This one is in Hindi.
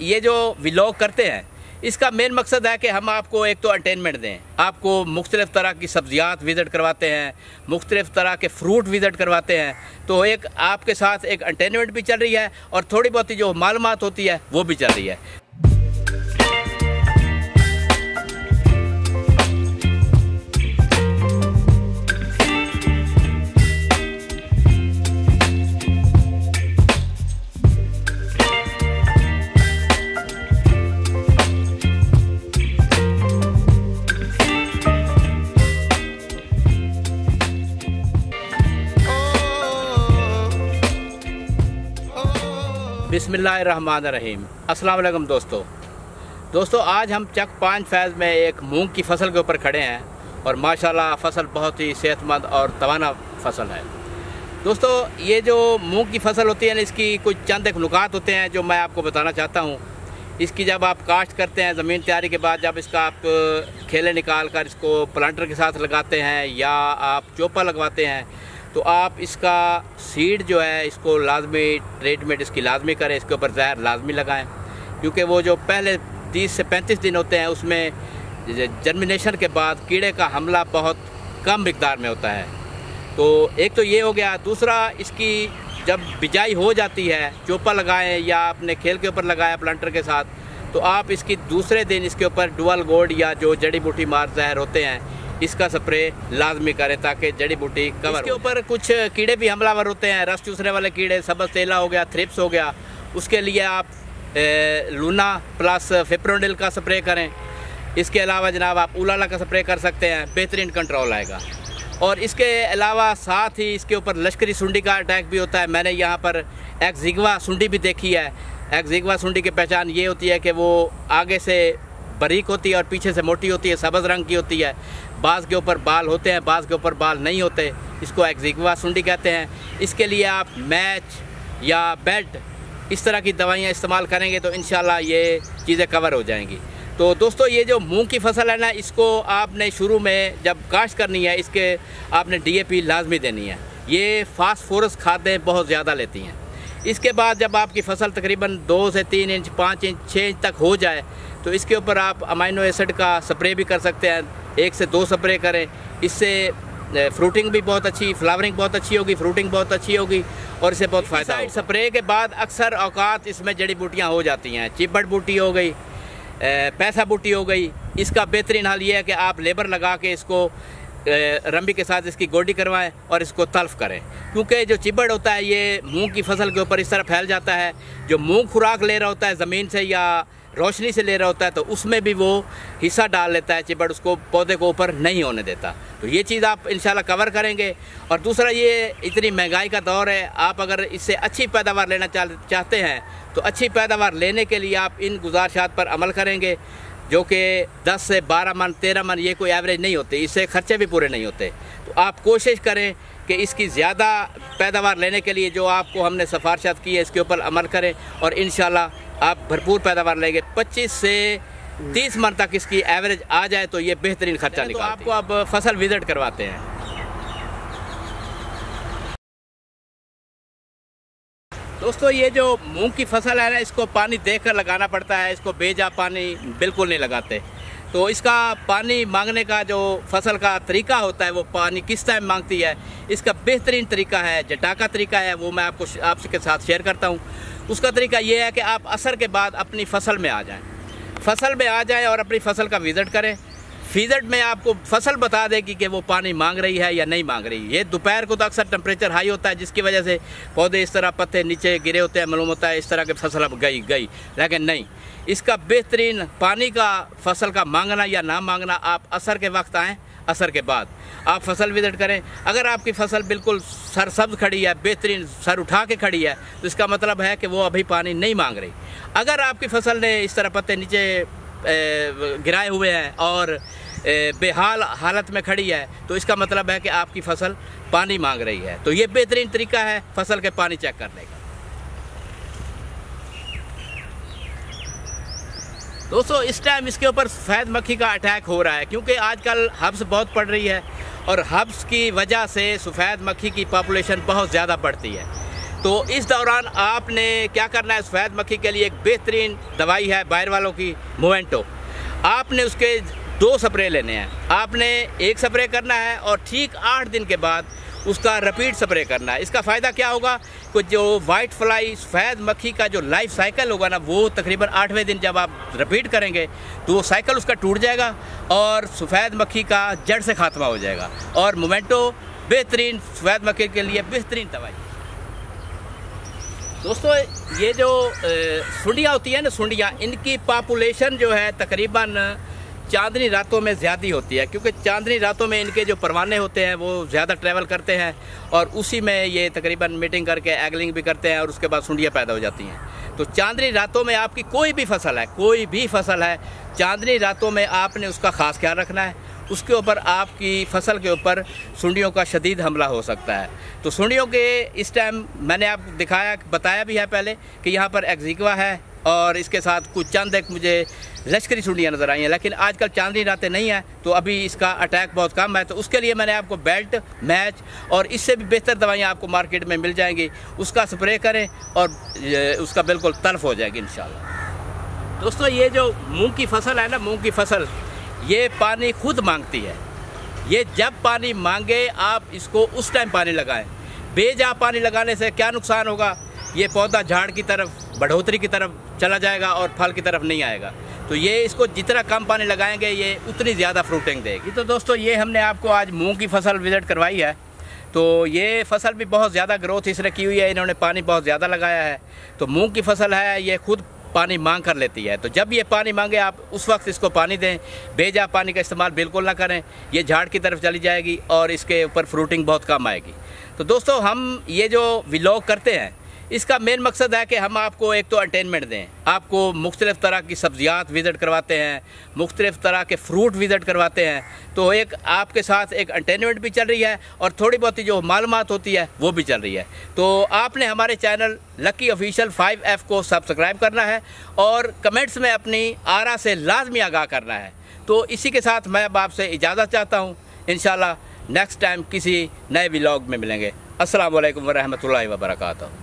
ये जो व्लॉग करते हैं इसका मेन मकसद है कि हम आपको एक तो एंटरटेनमेंट दें, आपको मुख्तलिफ़ तरह की सब्जियात विज़िट करवाते हैं, मुख्तलिफ़ तरह के फ्रूट विज़िट करवाते हैं। तो एक आपके साथ एक एंटरटेनमेंट भी चल रही है और थोड़ी बहुत जो मालूमात होती है वो भी चल रही है। बिस्मिल्लाहिर्रहमानिर्रहीम। अस्सलाम वालेकुम दोस्तों, आज हम चक 5 फैज़ में एक मूंग की फसल के ऊपर खड़े हैं और माशाल्लाह फसल बहुत ही सेहतमंद और तवाना फसल है। दोस्तों, ये जो मूंग की फसल होती है ना, इसकी कुछ चंद एक नुकात होते हैं जो मैं आपको बताना चाहता हूँ। इसकी जब आप काश्त करते हैं, ज़मीन तैयारी के बाद जब इसका आप खेले निकाल कर इसको प्लांटर के साथ लगाते हैं या आप चोपा लगवाते हैं, तो आप इसका सीड जो है इसको लाजमी ट्रीटमेंट इसकी लाजमी करें, इसके ऊपर जहर लाजमी लगाएं, क्योंकि वो जो पहले 30 से 35 दिन होते हैं उसमें जर्मिनेशन के बाद कीड़े का हमला बहुत कम मिकदार में होता है। तो एक तो ये हो गया। दूसरा, इसकी जब बिजाई हो जाती है, चोपा लगाएं या अपने खेल के ऊपर लगाया प्लांटर के साथ, तो आप इसकी दूसरे दिन इसके ऊपर डुअल गोल्ड या जो जड़ी बूटी मार जहर होते हैं इसका स्प्रे लाजमी करें ताकि जड़ी बूटी कवर। इसके ऊपर कुछ कीड़े भी हमलावर होते हैं, रस चूसने वाले कीड़े, सब्ज़ तेला हो गया, थ्रिप्स हो गया। उसके लिए आप लूना प्लस फिप्रोनिल का स्प्रे करें। इसके अलावा जनाब आप उलाला का स्प्रे कर सकते हैं, बेहतरीन कंट्रोल आएगा। और इसके अलावा साथ ही इसके ऊपर लश्करी सुंडी का अटैक भी होता है। मैंने यहाँ पर एक्जिगवा सुंडी भी देखी है। एक्जिगवा सुंडी की पहचान ये होती है कि वो आगे से बारीक होती है और पीछे से मोटी होती है, सब्ज़ रंग की होती है। बाज़ के ऊपर बाल होते हैं, बाज़ के ऊपर बाल नहीं होते, इसको एक्जिगवा सुंडी कहते हैं। इसके लिए आप मैच या बेड इस तरह की दवाइयाँ इस्तेमाल करेंगे तो इंशाल्लाह ये चीज़ें कवर हो जाएंगी। तो दोस्तों, ये जो मूंग की फसल है ना, इसको आपने शुरू में जब काश्त करनी है, इसके आपने DAP लाजमी देनी है। ये फास्फोरस खादें बहुत ज़्यादा लेती हैं। इसके बाद जब आपकी फसल तकरीबन 2 से 3 इंच, 5 इंच, 6 इंच तक हो जाए तो इसके ऊपर आप अमाइनो एसिड का स्प्रे भी कर सकते हैं। 1 से 2 स्प्रे करें, इससे फ्रूटिंग भी बहुत अच्छी, फ्लावरिंग बहुत अच्छी होगी, फ्रूटिंग बहुत अच्छी होगी और इससे बहुत फ़ायदा होगा। स्प्रे के बाद अक्सर औकात इसमें जड़ी बूटियाँ हो जाती हैं। चिब्बड़ बूटी हो गई, पैसा बूटी हो गई। इसका बेहतरीन हाल ये है कि आप लेबर लगा के इसको रंबी के साथ इसकी गोडी करवाएं और इसको तल्फ करें, क्योंकि जो चिब्बड़ होता है ये मूंग की फसल के ऊपर इस तरह फैल जाता है। जो मूंग खुराक ले रहा होता है ज़मीन से या रोशनी से ले रहा होता है तो उसमें भी वो हिस्सा डाल लेता है चिब्बड़, उसको पौधे को ऊपर नहीं होने देता। तो ये चीज़ आप इंशाल्लाह कवर करेंगे। और दूसरा, ये इतनी महंगाई का दौर है, आप अगर इससे अच्छी पैदावार लेना चाहते हैं तो अच्छी पैदावार लेने के लिए आप इन गुजारिशात पर अमल करेंगे, जो कि 10 से 12 मन, 13 मन, ये कोई एवरेज नहीं होते, इससे खर्चे भी पूरे नहीं होते। तो आप कोशिश करें कि इसकी ज़्यादा पैदावार लेने के लिए जो आपको हमने सिफारिशात की है इसके ऊपर अमल करें और इंशाल्लाह आप भरपूर पैदावार लेंगे। 25 से 30 मन तक इसकी एवरेज आ जाए तो ये बेहतरीन खर्चा निकालती है। तो आपको अब फसल विजिट करवाते हैं। दोस्तों, ये जो मूंग की फसल है ना, इसको पानी देखकर लगाना पड़ता है, इसको बेजा पानी बिल्कुल नहीं लगाते। तो इसका पानी मांगने का जो फसल का तरीका होता है, वो पानी किस टाइम मांगती है, इसका बेहतरीन तरीका है, जटाका तरीका है, वो मैं आपके साथ शेयर करता हूँ। उसका तरीका ये है कि आप असर के बाद अपनी फसल में आ जाएं और अपनी फसल का विज़िट करें। विज़िट में आपको फसल बता देगी कि वो पानी मांग रही है या नहीं मांग रही। ये दोपहर को तो अक्सर टेम्परेचर हाई होता है, जिसकी वजह से पौधे इस तरह पत्ते नीचे गिरे होते हैं, मालूम होता है इस तरह की फसल अब गई, लेकिन नहीं। इसका बेहतरीन पानी का फसल का मांगना या ना मांगना, आप असर के वक्त आएँ, असर के बाद आप फसल विजिट करें। अगर आपकी फसल बिल्कुल सरसब्ज खड़ी है, बेहतरीन सर उठा के खड़ी है, तो इसका मतलब है कि वो अभी पानी नहीं मांग रही। अगर आपकी फसल ने इस तरह पत्ते नीचे गिराए हुए हैं और बेहाल हालत में खड़ी है, तो इसका मतलब है कि आपकी फसल पानी मांग रही है। तो ये बेहतरीन तरीका है फसल के पानी चेक करने का। दोस्तों, इस टाइम इसके ऊपर सफ़ेद मक्खी का अटैक हो रहा है, क्योंकि आजकल हब्स बहुत पड़ रही है और हब्स की वजह से सफ़ेद मक्खी की पॉपुलेशन बहुत ज़्यादा बढ़ती है। तो इस दौरान आपने क्या करना है, सफ़ेद मक्खी के लिए एक बेहतरीन दवाई है बायर वालों की, मोवेंटो। आपने उसके 2 स्प्रे लेने हैं। आपने एक स्प्रे करना है और ठीक 8 दिन के बाद उसका रिपीट स्प्रे करना है। इसका फ़ायदा क्या होगा कि जो वाइट फ्लाई सफ़ेद मक्खी का जो लाइफ साइकिल होगा ना, वो तकरीबन 8वें दिन जब आप रिपीट करेंगे तो वो साइकिल उसका टूट जाएगा और सफ़ेद मक्खी का जड़ से खात्मा हो जाएगा। और मोवेंटो बेहतरीन सफ़ेद मक्खी के लिए बेहतरीन दवाई। दोस्तों, ये जो सुंडियाँ होती है ना, सुंडियाँ, इनकी पॉपुलेशन जो है तकरीबन चांदनी रातों में ज़्यादा होती है, क्योंकि चांदनी रातों में इनके जो परवाने होते हैं वो ज़्यादा ट्रैवल करते हैं और उसी में ये तकरीबन मीटिंग करके एगलिंग भी करते हैं और उसके बाद सुंडियाँ पैदा हो जाती हैं। तो चांदनी रातों में आपकी कोई भी फसल है, चांदनी रातों में आपने उसका ख़ास ख्याल रखना है। उसके ऊपर आपकी फसल के ऊपर सुंडियों का शदीद हमला हो सकता है। तो सुंडियों के इस टाइम मैंने आपको बताया भी है पहले कि यहाँ पर एक्जिकवा है और इसके साथ कुछ चंद एक मुझे लश्करी सुंडियाँ नज़र आई हैं, लेकिन आजकल चांदनी रातें नहीं हैं तो अभी इसका अटैक बहुत कम है। तो उसके लिए मैंने आपको बेल्ट, मैच और इससे भी बेहतर दवाइयाँ आपको मार्केट में मिल जाएंगी, उसका स्प्रे करें और उसका बिल्कुल तल्फ हो जाएगी इंशाल्लाह। दोस्तों, ये जो मूंग की फसल है ना, मूंग की फसल, ये पानी खुद मांगती है। ये जब पानी मांगे आप इसको उस टाइम पानी लगाएं। बेजा पानी लगाने से क्या नुकसान होगा, ये पौधा झाड़ की तरफ, बढ़ोतरी की तरफ चला जाएगा और फल की तरफ नहीं आएगा। तो ये इसको जितना कम पानी लगाएंगे ये उतनी ज़्यादा फ्रूटिंग देगी। तो दोस्तों, ये हमने आपको आज मूंग की फसल विज़िट करवाई है। तो ये फसल भी बहुत ज़्यादा ग्रोथ इसने की हुई है, इन्होंने पानी बहुत ज़्यादा लगाया है। तो मूंग की फसल है, ये खुद पानी मांग कर लेती है। तो जब ये पानी मांगे आप उस वक्त इसको पानी दें। बेजा पानी का इस्तेमाल बिल्कुल ना करें, ये झाड़ की तरफ चली जाएगी और इसके ऊपर फ्रूटिंग बहुत कम आएगी। तो दोस्तों, हम ये जो व्लॉग करते हैं इसका मेन मकसद है कि हम आपको एक तो एंटरटेनमेंट दें, आपको मुख्तलिफ़ तरह की सब्जियात विज़िट करवाते हैं, मुख्तलिफ़ तरह के फ्रूट विज़िट करवाते हैं। तो एक आपके साथ एक एंटरटेनमेंट भी चल रही है और थोड़ी बहुत जो मालूमात होती है वो भी चल रही है। तो आपने हमारे चैनल लकी ऑफिशियल 5F को सब्सक्राइब करना है और कमेंट्स में अपनी आरा से लाजमी आगाह करना है। तो इसी के साथ मैं अब आपसे इजाज़त चाहता हूँ। इंशाल्लाह नेक्स्ट टाइम किसी नए व्लॉग में मिलेंगे। अस्सलाम वालेकुम व रहमतुल्लाहि व बरकातहू।